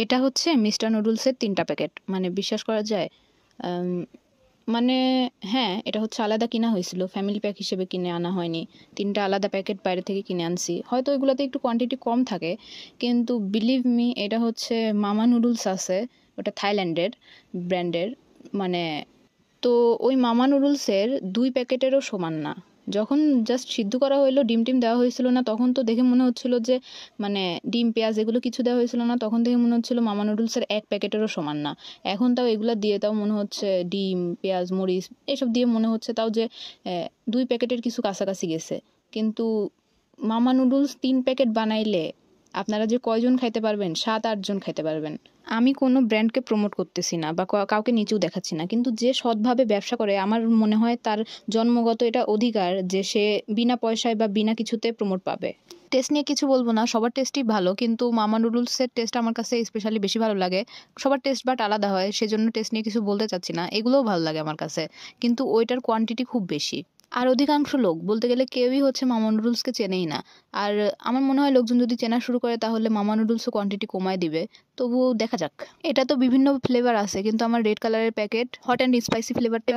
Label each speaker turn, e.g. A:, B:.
A: এটা হচ্ছে মিস্টার নুডলসের ৩টা প্যাকেট। মানে বিশ্বাস করা যায়? আম মানে হ্যাঁ, এটা হচ্ছে আলাদা কিনা হয়েছিল। ফ্যামিলি প্যাক হিসেবে কিনে আনা হয়নি। ৩টা আলাদা প্যাকেট বাইরে থেকে কিনে আনছি। হয়তো ওইগুলাতে একটু কোয়ান্টিটি কম থাকে। কিন্তু বিলিভ মি এটা হচ্ছে মামা নুডলস আছে। ওটা থাইল্যান্ডের ব্র্যান্ডের। মানে তো ওই মামা নুডলসের ২ প্যাকেটেরও সমান না। যখন জাস্ট সিদ্ধ করা হইলো, ডিম-টিম দেওয়া হয়েছিল না, তখন তো দেখে মনে হচ্ছিল যে মানে ডিম, পেঁয়াজ এগুলো কিছু দেওয়া হয়েছিল না। তখন দেখে মনে হচ্ছিল মামা নুডলসের ১ প্যাকেটেরও সমান না। এখন তাও এগুলা দিয়ে তাও মনে হচ্ছে ডিম, পেঁয়াজ, মরিচ এসব দিয়ে মনে হচ্ছে তাও যে ২ প্যাকেটের কিছু কাছাকাছি গেছে। কিন্তু মামা নুডলস ৩ প্যাকেট বানাইলে আপনারা যে কয়জন খাইতে পারবেন? ৭-৮ জন খাইতে পারবেন। আমি কোনো ব্র্যান্ডকে প্রমোট করতেছি না বা কাউকে নিচেও দেখাচ্ছি না। কিন্তু যে সৎভাবে ব্যবসা করে আমার মনে হয় তার জন্মগত এটা অধিকার যে সে বিনা পয়সায় বা বিনা কিছুতে প্রমোট পাবে। টেস্ট নিয়ে কিছু বলবো না, সবার টেস্টই ভালো, কিন্তু মামা নুডলসের টেস্ট আমার কাছে স্পেশালি বেশি ভালো লাগে। সবার টেস্ট বাট আলাদা হয়, সেজন্য টেস্ট নিয়ে কিছু বলতে চাচ্ছি না। এগুলোও ভালো লাগে আমার কাছে, কিন্তু ওইটার কোয়ান্টিটি খুব বেশি। আর অধিকাংশ লোক বলতে গেলে কেউই হচ্ছে মামা নুডলসকে চেনেই না। আর আমার মনে হয় লোকজন যদি চেনা শুরু করে তাহলে মামা নুডলসও কোয়ান্টিটি কমায় দিবে। তবুও দেখা যাক। এটা তো বিভিন্ন ফ্লেভার আছে, কিন্তু আমার রেড কালারের প্যাকেট হট অ্যান্ড স্পাইসি ফ্লেভারটা